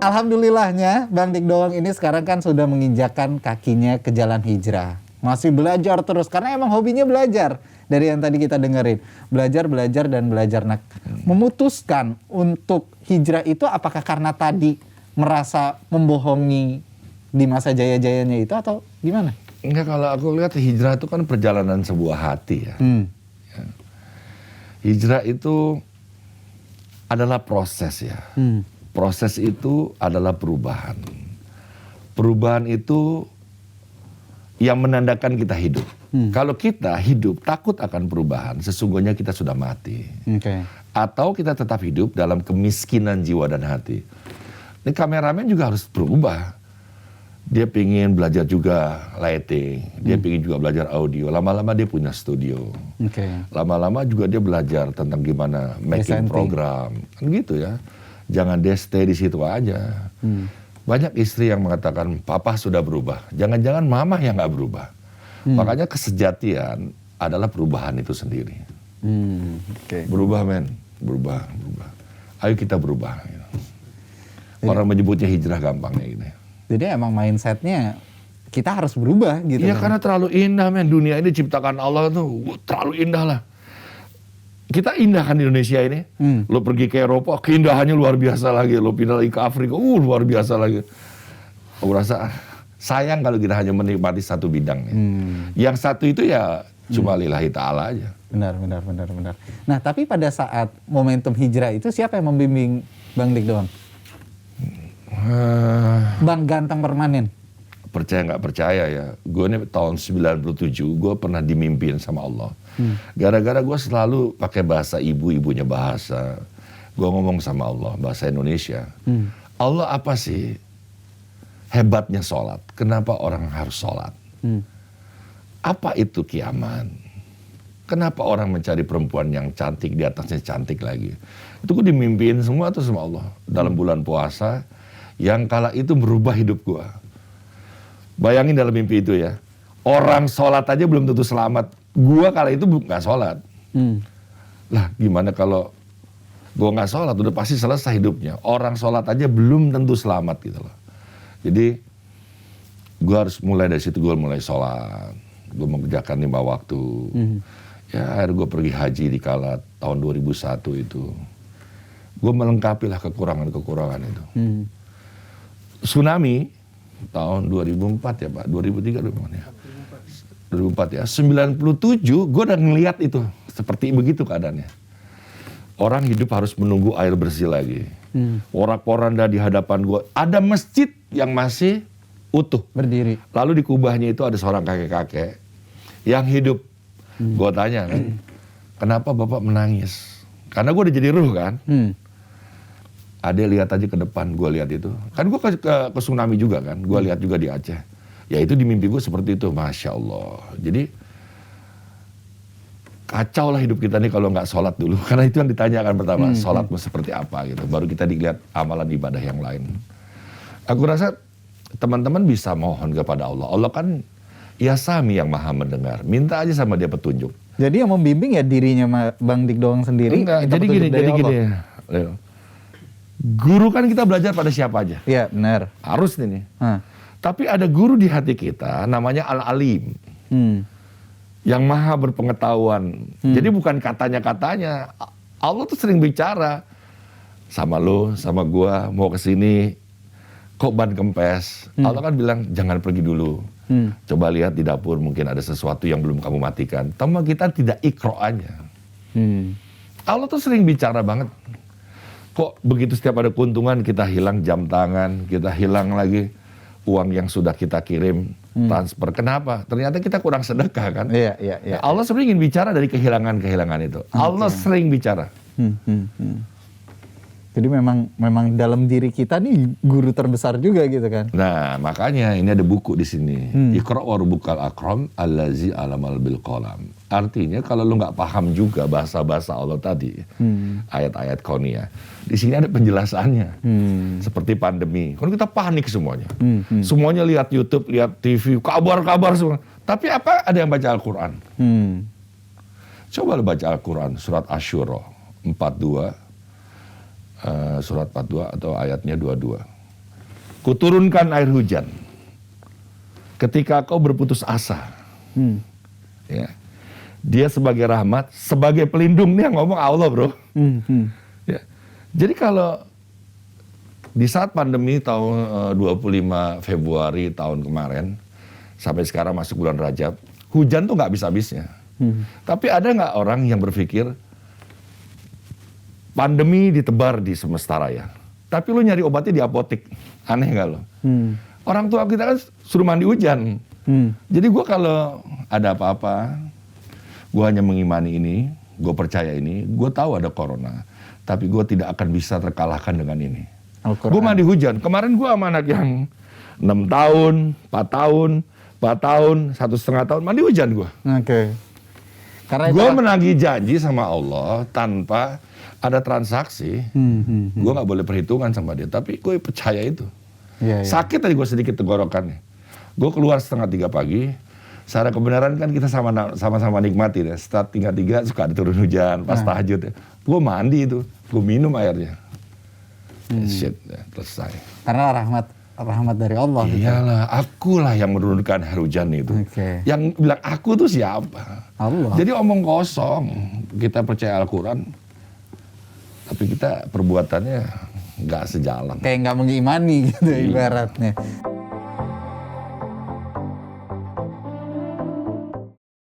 alhamdulillahnya Bang Dik Doang ini sekarang kan sudah menginjakan kakinya ke jalan hijrah. Masih belajar terus karena emang hobinya belajar. Dari yang tadi kita dengerin, belajar dan belajar. Nah, memutuskan untuk hijrah itu apakah karena tadi merasa membohongi di masa jaya-jayanya itu atau gimana? Enggak, kalau aku lihat hijrah itu kan perjalanan sebuah hati ya. Ya. Hijrah itu adalah proses ya. Proses itu adalah perubahan. Perubahan itu yang menandakan kita hidup. Kalau kita hidup takut akan perubahan, sesungguhnya kita sudah mati. Atau kita tetap hidup dalam kemiskinan jiwa dan hati. Ini kameramen juga harus berubah. Dia pengen belajar juga lighting, dia pengen juga belajar audio. Lama-lama dia punya studio. Lama-lama juga dia belajar tentang gimana making program. Kan gitu ya. Jangan dia stay di situ aja. Banyak istri yang mengatakan, papa sudah berubah. Jangan-jangan mama yang nggak berubah. Makanya kesejatian adalah perubahan itu sendiri. Berubah men, berubah. Ayo kita berubah. Orang menyebutnya hijrah gampangnya gitu. Jadi emang mindsetnya kita harus berubah gitu. Iya karena terlalu indah men, dunia ini diciptakan Allah tuh terlalu indah lah. Kita indah kan di Indonesia ini. Lo pergi ke Eropa, keindahannya luar biasa lagi. Lo pindah lagi ke Afrika, luar biasa lagi. Aku rasa sayang kalau kita hanya menikmati satu bidangnya. Yang satu itu ya cuma lillahi ta'ala aja. Benar. Nah tapi pada saat momentum hijrah itu siapa yang membimbing Bang Dik Doang? Bang Ganteng Permanen. Percaya nggak percaya ya, gue ini tahun 97 gue pernah dimimpin sama Allah. Gara-gara gue selalu pakai bahasa ibunya bahasa. Gue ngomong sama Allah bahasa Indonesia. Allah apa sih hebatnya sholat? Kenapa orang harus sholat? Apa itu kiamat? Kenapa orang mencari perempuan yang cantik di atasnya cantik lagi? Itu gue dimimpin semua tuh sama Allah dalam bulan puasa yang kala itu merubah hidup gue. Bayangin dalam mimpi itu ya, orang sholat aja belum tentu selamat. Gue kala itu nggak sholat. Lah gimana kalau gue nggak sholat, udah pasti selesai hidupnya. Orang sholat aja belum tentu selamat gitu loh. Jadi gue harus mulai dari situ, gue mulai sholat. Gue mengerjakan 5 waktu. Ya akhirnya gue pergi haji di kala tahun 2001 itu. Gue melengkapi lah kekurangan-kekurangan itu. Tsunami tahun 2004 ya Pak, 2003 ya. 2004 ya, 97 gue udah ngeliat itu seperti begitu keadaannya. Orang hidup harus menunggu air bersih lagi. Porak-poranda di hadapan gue, ada masjid yang masih utuh berdiri. Lalu di kubahnya itu ada seorang kakek-kakek yang hidup. Gue tanya kan, kenapa bapak menangis? Karena gue udah jadi ruh kan. Ade lihat aja ke depan, gue lihat itu. Kan gue ke tsunami juga kan, gue lihat juga di Aceh. Ya itu di mimpi gue seperti itu, Masya Allah. Jadi kacau lah hidup kita nih kalau nggak sholat dulu. Karena itu yang ditanyakan pertama, sholatmu seperti apa gitu. Baru kita dilihat amalan ibadah yang lain. Aku rasa teman-teman bisa mohon kepada Allah. Allah kan ya Sami yang maha mendengar. Minta aja sama dia petunjuk. Jadi yang membimbing ya dirinya Bang Dik Doang sendiri? Enggak, jadi gini. Leo. Guru kan kita belajar pada siapa aja. Iya benar. Harus nih. Tapi ada guru di hati kita namanya Al-Alim. Yang maha berpengetahuan. Jadi bukan katanya-katanya. Allah tuh sering bicara. Sama lo, sama gua, mau kesini. Kok ban kempes? Allah kan bilang jangan pergi dulu. Coba lihat di dapur mungkin ada sesuatu yang belum kamu matikan. Tapi kita tidak ikro aja. Allah tuh sering bicara banget. Kok begitu setiap ada keuntungan kita hilang jam tangan, kita hilang lagi uang yang sudah kita kirim transfer. Kenapa? Ternyata kita kurang sedekah kan? Iya. Allah sering ingin bicara dari kehilangan-kehilangan itu. Allah sering bicara. Jadi memang dalam diri kita nih guru terbesar juga gitu kan? Nah makanya ini ada buku di sini. Iqra wa rabbukal akram allazi alamal bil qalam. Artinya kalau lu nggak paham juga bahasa-bahasa Allah tadi, ayat-ayat kauniyah, di sini ada penjelasannya. Seperti pandemi, kan kita panik semuanya. Semuanya lihat YouTube, lihat TV, kabar-kabar semua. Tapi apa ada yang baca Al-Quran? Coba lu baca Al-Quran surat Asy-Syura 42. Surat 42 atau ayatnya 22. Kuturunkan air hujan ketika kau berputus asa. Ya. Dia sebagai rahmat, sebagai pelindung. Nih yang ngomong Allah, bro. Ya. Jadi kalau di saat pandemi tahun 25 Februari tahun kemarin, sampai sekarang masuk bulan Rajab, hujan tuh nggak habis-habisnya. Tapi ada nggak orang yang berpikir pandemi ditebar di semesta raya, tapi lu nyari obatnya di apotek? Aneh nggak lo? Orang tua kita kan suruh mandi hujan. Jadi gue kalau ada apa-apa, gue hanya mengimani ini, gue percaya ini, gue tahu ada corona, tapi gue tidak akan bisa terkalahkan dengan ini. Gue mandi hujan. Kemarin gue sama anak yang 6 tahun, 4 tahun, 4 tahun, 1,5 tahun, mandi hujan gue. Oke. Karena Gue menagih janji sama Allah tanpa ada transaksi. Gue nggak boleh perhitungan sama dia, tapi gue percaya itu. Sakit tadi gue sedikit tenggorokannya. Gue keluar 2:30 pagi. Secara kebenaran kan kita sama-sama nikmati deh. Start 3:30 suka ada turun hujan, pas tahajud ya. Gue mandi itu, gue minum airnya. Shit, ya, selesai. Karena rahmat dari Allah. Iyalah, akulah yang menurunkan air hujan itu. Yang bilang aku tuh siapa? Allah. Jadi omong kosong. Kita percaya Al-Quran, tapi kita perbuatannya nggak sejalan. Kayak nggak mengimani gitu ibaratnya.